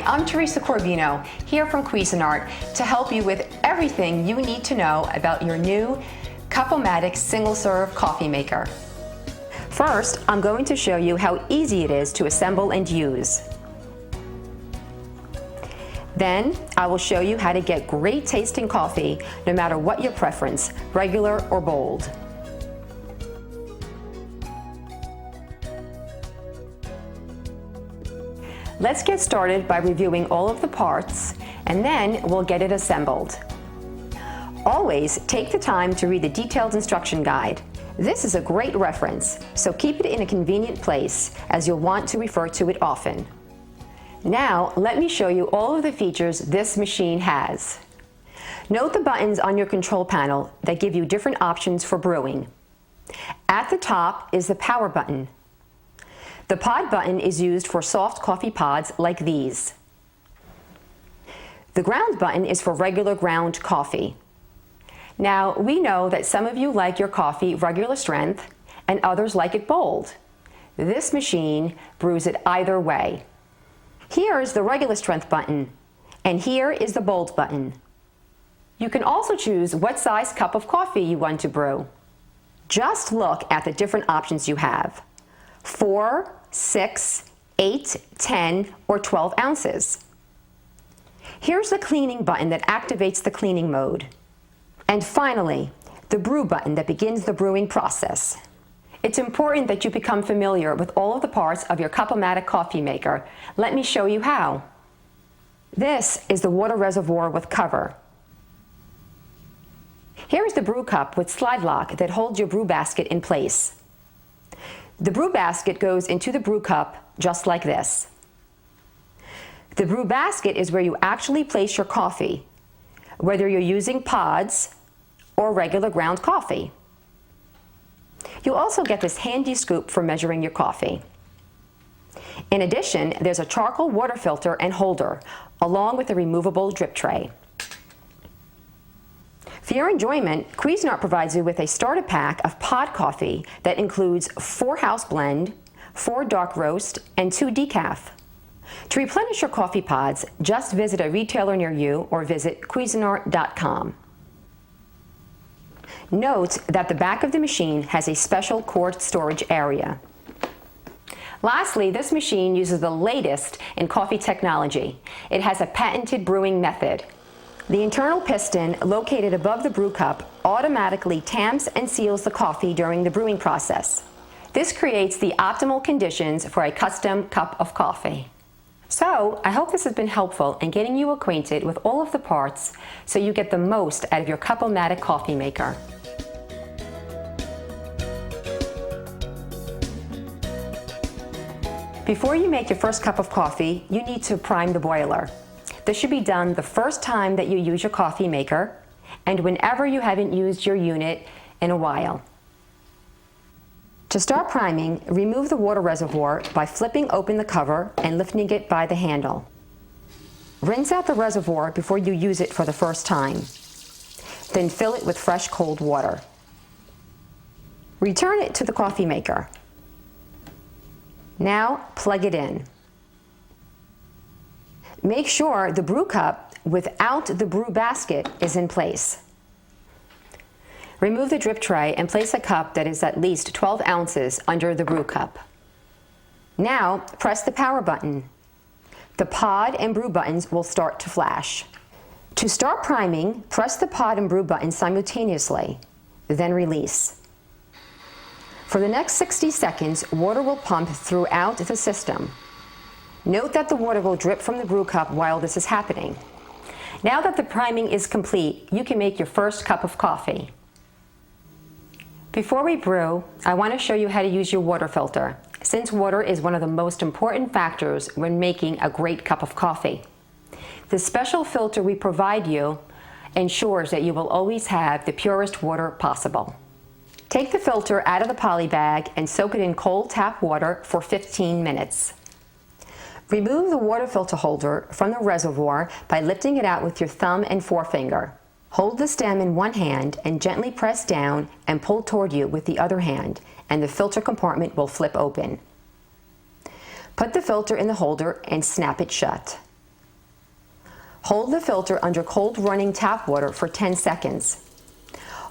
I'm Teresa Corvino, here from Cuisinart to help you with everything you need to know about your new Cup-O-Matic single-serve coffee maker. First, I'm going to show you how easy it is to assemble and use. Then, I will show you how to get great tasting coffee no matter what your preference, regular or bold. Let's get started by reviewing all of the parts, and then we'll get it assembled. Always take the time to read the detailed instruction guide. This is a great reference, so keep it in a convenient place as you'll want to refer to it often. Now, let me show you all of the features this machine has. Note the buttons on your control panel that give you different options for brewing. At the top is the power button. The pod button is used for soft coffee pods like these. The ground button is for regular ground coffee. Now, we know that some of you like your coffee regular strength and others like it bold. This machine brews it either way. Here is the regular strength button, and here is the bold button. You can also choose what size cup of coffee you want to brew. Just look at the different options you have: 4, 6, 8, 10, or 12 ounces. Here's the cleaning button that activates the cleaning mode. And finally, the brew button that begins the brewing process. It's important that you become familiar with all of the parts of your Cup-O-Matic coffee maker. Let me show you how. This is the water reservoir with cover. Here is the brew cup with slide lock that holds your brew basket in place. The brew basket goes into the brew cup just like this. The brew basket is where you actually place your coffee, whether you're using pods or regular ground coffee. You'll also get this handy scoop for measuring your coffee. In addition, there's a charcoal water filter and holder, along with a removable drip tray. For your enjoyment, Cuisinart provides you with a starter pack of pod coffee that includes 4 house blend, 4 dark roast, and 2 decaf. To replenish your coffee pods, just visit a retailer near you or visit Cuisinart.com. Note that the back of the machine has a special quart storage area. Lastly, this machine uses the latest in coffee technology. It has a patented brewing method. The internal piston, located above the brew cup, automatically tamps and seals the coffee during the brewing process. This creates the optimal conditions for a custom cup of coffee. So, I hope this has been helpful in getting you acquainted with all of the parts so you get the most out of your Cup-O-Matic coffee maker. Before you make your first cup of coffee, you need to prime the boiler. This should be done the first time that you use your coffee maker and whenever you haven't used your unit in a while. To start priming, remove the water reservoir by flipping open the cover and lifting it by the handle. Rinse out the reservoir before you use it for the first time. Then fill it with fresh cold water. Return it to the coffee maker. Now plug it in. Make sure the brew cup without the brew basket is in place. Remove the drip tray and place a cup that is at least 12 ounces under the brew cup. Now press the power button. The pod and brew buttons will start to flash. To start priming, press the pod and brew buttons simultaneously, then release. For the next 60 seconds, water will pump throughout the system. Note that the water will drip from the brew cup while this is happening. Now that the priming is complete, you can make your first cup of coffee. Before we brew, I want to show you how to use your water filter, since water is one of the most important factors when making a great cup of coffee. The special filter we provide you ensures that you will always have the purest water possible. Take the filter out of the poly bag and soak it in cold tap water for 15 minutes. Remove the water filter holder from the reservoir by lifting it out with your thumb and forefinger. Hold the stem in one hand and gently press down and pull toward you with the other hand, and the filter compartment will flip open. Put the filter in the holder and snap it shut. Hold the filter under cold running tap water for 10 seconds.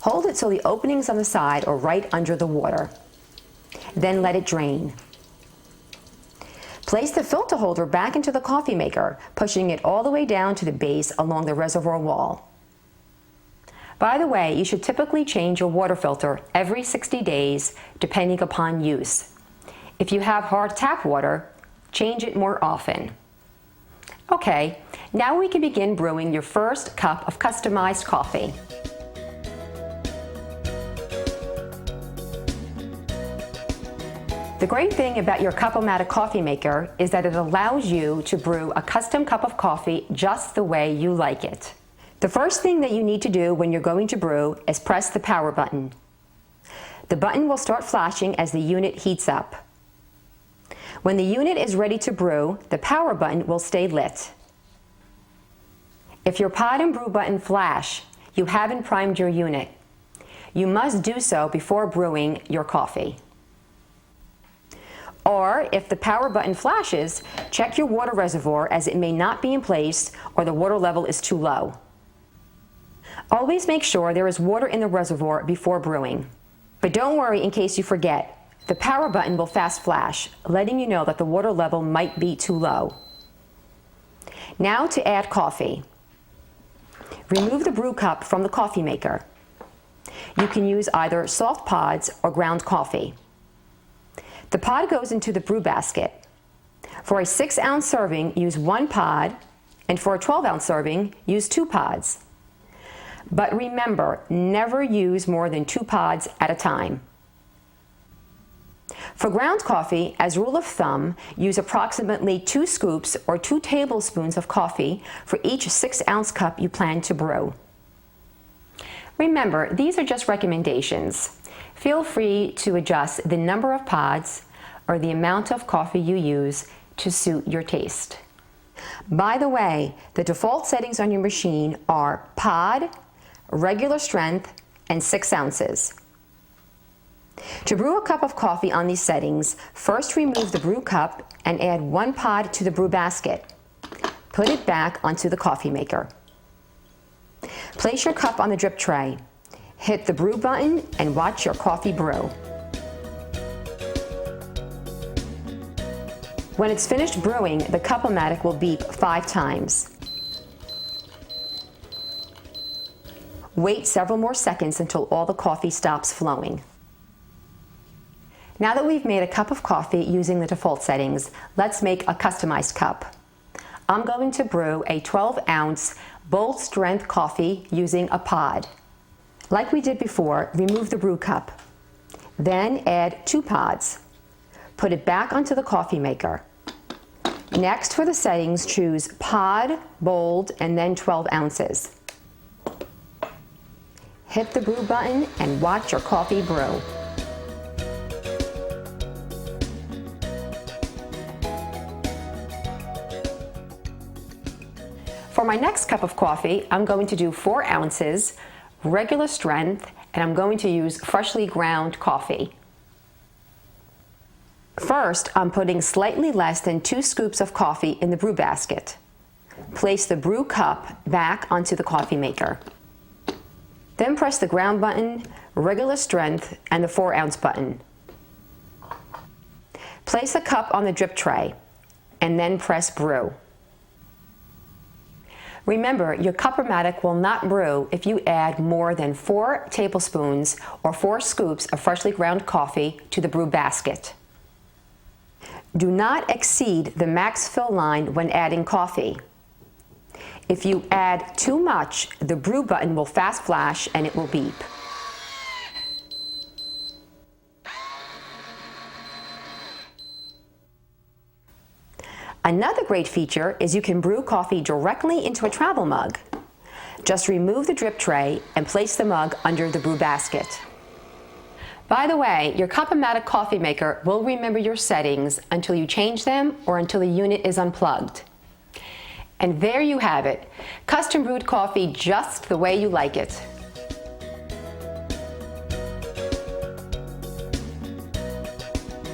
Hold it so the openings on the side are right under the water. Then let it drain. Place the filter holder back into the coffee maker, pushing it all the way down to the base along the reservoir wall. By the way, you should typically change your water filter every 60 days, depending upon use. If you have hard tap water, change it more often. Okay, now we can begin brewing your first cup of customized coffee. The great thing about your Cup-O-Matic coffee maker is that it allows you to brew a custom cup of coffee just the way you like it. The first thing that you need to do when you're going to brew is press the power button. The button will start flashing as the unit heats up. When the unit is ready to brew, the power button will stay lit. If your pod and brew button flash, you haven't primed your unit. You must do so before brewing your coffee. Or, if the power button flashes, check your water reservoir as it may not be in place or the water level is too low. Always make sure there is water in the reservoir before brewing. But don't worry in case you forget. The power button will fast flash, letting you know that the water level might be too low. Now to add coffee. Remove the brew cup from the coffee maker. You can use either soft pods or ground coffee. The pod goes into the brew basket. For a 6-ounce serving, use 1 pod, and for a 12-ounce serving, use 2 pods. But remember, never use more than 2 pods at a time. For ground coffee, as rule of thumb, use approximately 2 scoops or 2 tablespoons of coffee for each 6-ounce cup you plan to brew. Remember, these are just recommendations. Feel free to adjust the number of pods or the amount of coffee you use to suit your taste. By the way, the default settings on your machine are pod, regular strength, and 6 ounces. To brew a cup of coffee on these settings, first remove the brew cup and add 1 pod to the brew basket. Put it back onto the coffee maker. Place your cup on the drip tray. Hit the brew button and watch your coffee brew. When it's finished brewing, the Cup-O-Matic will beep 5 times. Wait several more seconds until all the coffee stops flowing. Now that we've made a cup of coffee using the default settings, let's make a customized cup. I'm going to brew a 12-ounce bold strength coffee using a pod. Like we did before, remove the brew cup. Then add 2 pods. Put it back onto the coffee maker. Next, for the settings, choose pod, bold, and then 12 ounces. Hit the brew button and watch your coffee brew. For my next cup of coffee, I'm going to do 4 ounces, regular strength, and I'm going to use freshly ground coffee. First, I'm putting slightly less than 2 scoops of coffee in the brew basket. Place the brew cup back onto the coffee maker. Then press the ground button, regular strength, and the 4-ounce button. Place a cup on the drip tray, and then press brew. Remember, your Cup-O-Matic will not brew if you add more than 4 tablespoons or 4 scoops of freshly ground coffee to the brew basket. Do not exceed the max fill line when adding coffee. If you add too much, the brew button will fast flash and it will beep. Another great feature is you can brew coffee directly into a travel mug. Just remove the drip tray and place the mug under the brew basket. By the way, your Cup-O-Matic coffee maker will remember your settings until you change them or until the unit is unplugged. And there you have it, custom brewed coffee just the way you like it.